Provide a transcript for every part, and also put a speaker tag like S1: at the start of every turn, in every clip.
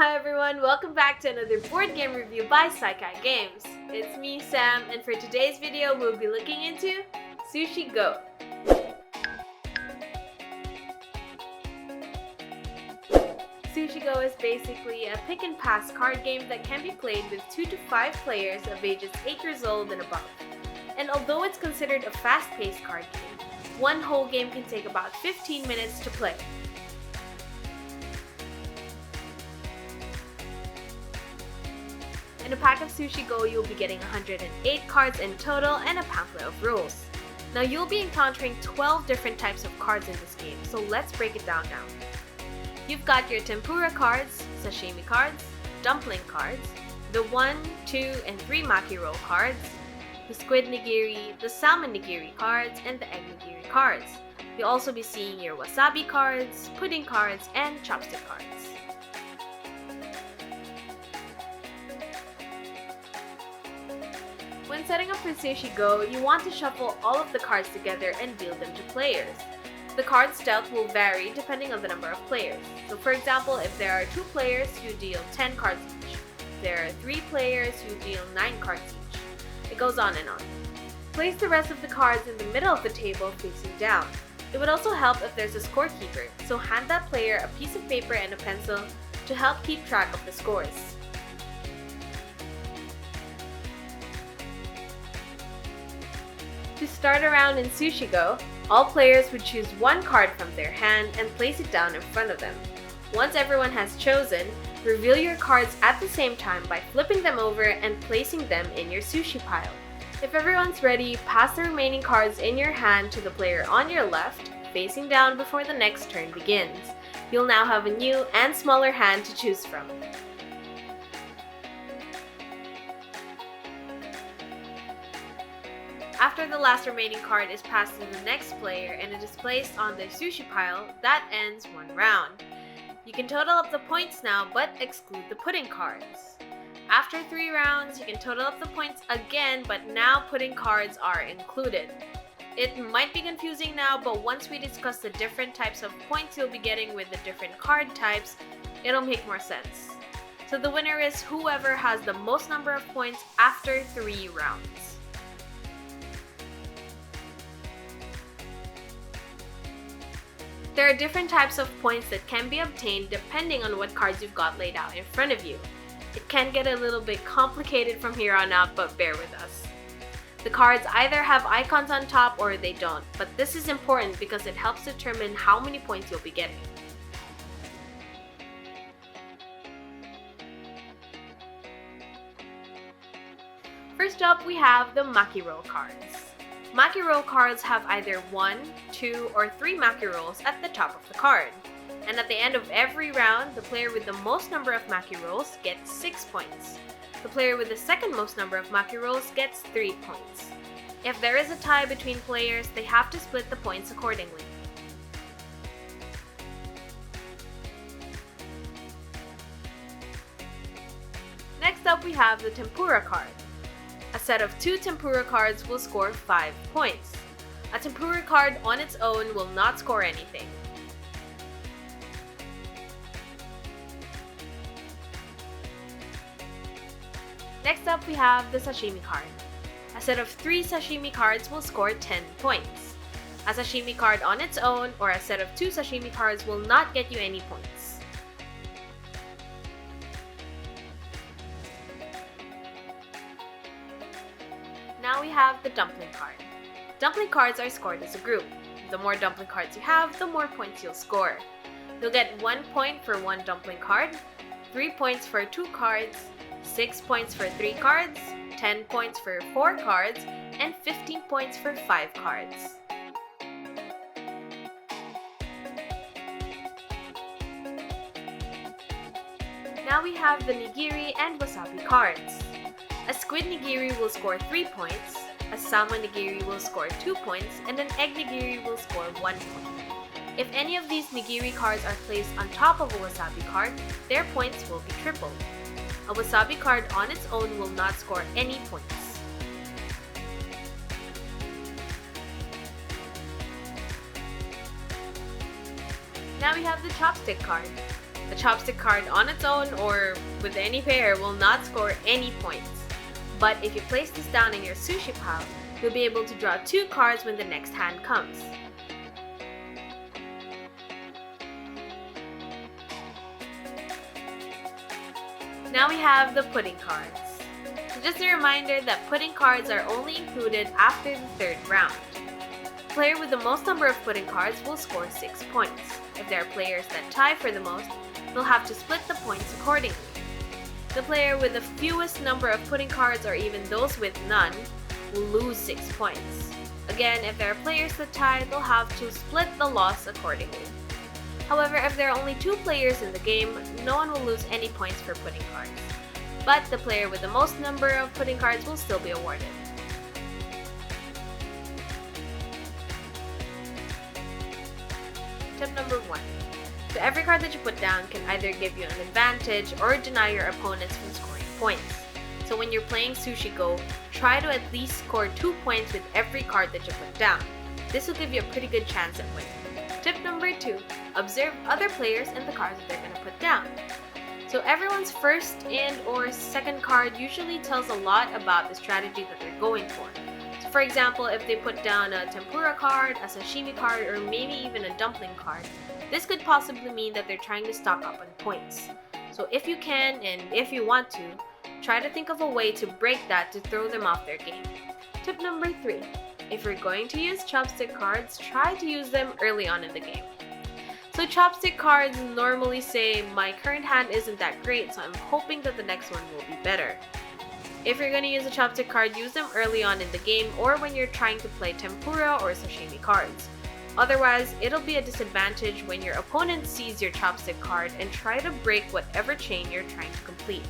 S1: Hi everyone, welcome back to another board game review by PsyCat Games. It's me, Sam, and for today's video we'll be looking into Sushi Go. Sushi Go is basically a pick and pass card game that can be played with 2 to 5 players of ages 8 years old and above. And although it's considered a fast-paced card game, one whole game can take about 15 minutes to play. In a pack of Sushi Go, you'll be getting 108 cards in total and a pamphlet of rules. Now you'll be encountering 12 different types of cards in this game, so let's break it down now. You've got your tempura cards, sashimi cards, dumpling cards, the 1, 2, and 3 maki roll cards, the squid nigiri, the salmon nigiri cards, and the egg nigiri cards. You'll also be seeing your wasabi cards, pudding cards, and chopstick cards. When setting up for Sushi Go, you want to shuffle all of the cards together and deal them to players. The cards dealt will vary depending on the number of players. So for example, if there are 2 players, you deal 10 cards each. If there are 3 players, you deal 9 cards each. It goes on and on. Place the rest of the cards in the middle of the table facing down. It would also help if there's a scorekeeper, so hand that player a piece of paper and a pencil to help keep track of the scores. To start a round in Sushi Go, all players would choose 1 card from their hand and place it down in front of them. Once everyone has chosen, reveal your cards at the same time by flipping them over and placing them in your sushi pile. If everyone's ready, pass the remaining cards in your hand to the player on your left, facing down before the next turn begins. You'll now have a new and smaller hand to choose from. After the last remaining card is passed to the next player and it is placed on the sushi pile, that ends 1 round. You can total up the points now but exclude the pudding cards. After 3 rounds, you can total up the points again, but now pudding cards are included. It might be confusing now, but once we discuss the different types of points you'll be getting with the different card types, it'll make more sense. So the winner is whoever has the most number of points after 3 rounds. There are different types of points that can be obtained depending on what cards you've got laid out in front of you. It can get a little bit complicated from here on out, but bear with us. The cards either have icons on top or they don't, but this is important because it helps determine how many points you'll be getting. First up, we have the Maki Roll cards. Maki Roll cards have either 1, 2, or 3 Maki Rolls at the top of the card. And at the end of every round, the player with the most number of Maki Rolls gets 6 points. The player with the second most number of Maki Rolls gets 3 points. If there is a tie between players, they have to split the points accordingly. Next up, we have the Tempura card. A set of 2 tempura cards will score 5 points. A tempura card on its own will not score anything. Next up, we have the sashimi card. A set of 3 sashimi cards will score 10 points. A sashimi card on its own or a set of 2 sashimi cards will not get you any points. Now we have the dumpling card. Dumpling cards are scored as a group. The more dumpling cards you have, the more points you'll score. You'll get 1 point for 1 dumpling card, 3 points for 2 cards, 6 points for 3 cards, 10 points for 4 cards, and 15 points for 5 cards. Now we have the nigiri and wasabi cards. A squid nigiri will score 3 points, a salmon nigiri will score 2 points, and an egg nigiri will score 1 point. If any of these nigiri cards are placed on top of a wasabi card, their points will be tripled. A wasabi card on its own will not score any points. Now we have the chopstick card. The chopstick card on its own or with any pair will not score any points. But if you place this down in your sushi pile, you'll be able to draw 2 cards when the next hand comes. Now we have the pudding cards. So just a reminder that pudding cards are only included after the 3rd round. The player with the most number of pudding cards will score 6 points. If there are players that tie for the most, they'll have to split the points accordingly. The player with the fewest number of pudding cards, or even those with none, will lose 6 points. Again, if there are players that tie, they'll have to split the loss accordingly. However, if there are only 2 players in the game, no one will lose any points for pudding cards. But the player with the most number of pudding cards will still be awarded. Tip number 1. So every card that you put down can either give you an advantage or deny your opponents from scoring points. So when you're playing Sushi Go, try to at least score 2 points with every card that you put down. This will give you a pretty good chance at winning. Tip number 2. Observe other players and the cards that they're going to put down. So everyone's first and or second card usually tells a lot about the strategy that they're going for. So for example, if they put down a tempura card, a sashimi card, or maybe even a dumpling card, this could possibly mean that they're trying to stock up on points. So if you can and if you want to, try to think of a way to break that to throw them off their game. Tip number 3. If you're going to use chopstick cards, try to use them early on in the game. So chopstick cards normally say, my current hand isn't that great, so I'm hoping that the next one will be better. If you're going to use a chopstick card, use them early on in the game or when you're trying to play tempura or sashimi cards. Otherwise, it'll be a disadvantage when your opponent sees your chopstick card and try to break whatever chain you're trying to complete.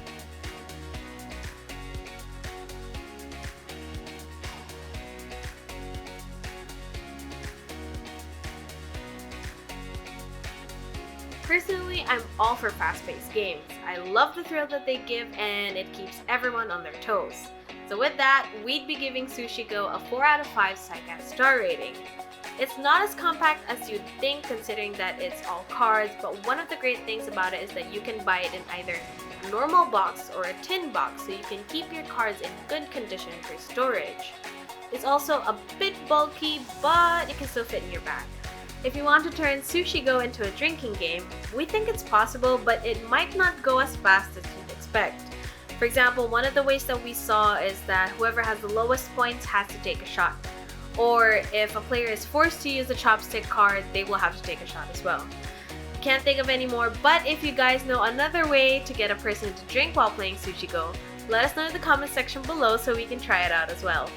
S1: Personally, I'm all for fast-paced games. I love the thrill that they give and it keeps everyone on their toes. So with that, we'd be giving Sushi Go a 4 out of 5 PsyCat star rating. It's not as compact as you'd think considering that it's all cards, but one of the great things about it is that you can buy it in either a normal box or a tin box so you can keep your cards in good condition for storage. It's also a bit bulky, but it can still fit in your bag. If you want to turn Sushi Go into a drinking game, we think it's possible, but it might not go as fast as you'd expect. For example, one of the ways that we saw is that whoever has the lowest points has to take a shot. Or if a player is forced to use a chopstick card, they will have to take a shot as well. Can't think of any more, but if you guys know another way to get a person to drink while playing Sushi Go, let us know in the comment section below so we can try it out as well.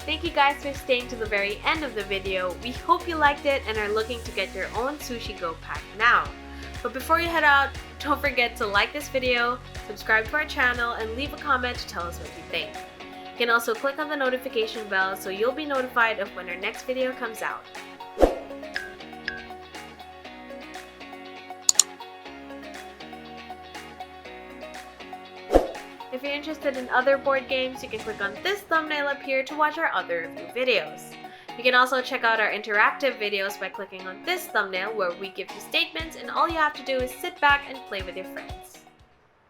S1: Thank you guys for staying to the very end of the video. We hope you liked it and are looking to get your own Sushi Go pack now. But before you head out, don't forget to like this video, subscribe to our channel, and leave a comment to tell us what you think. You can also click on the notification bell so you'll be notified of when our next video comes out. If you're interested in other board games, you can click on this thumbnail up here to watch our other review videos. You can also check out our interactive videos by clicking on this thumbnail where we give you statements and all you have to do is sit back and play with your friends.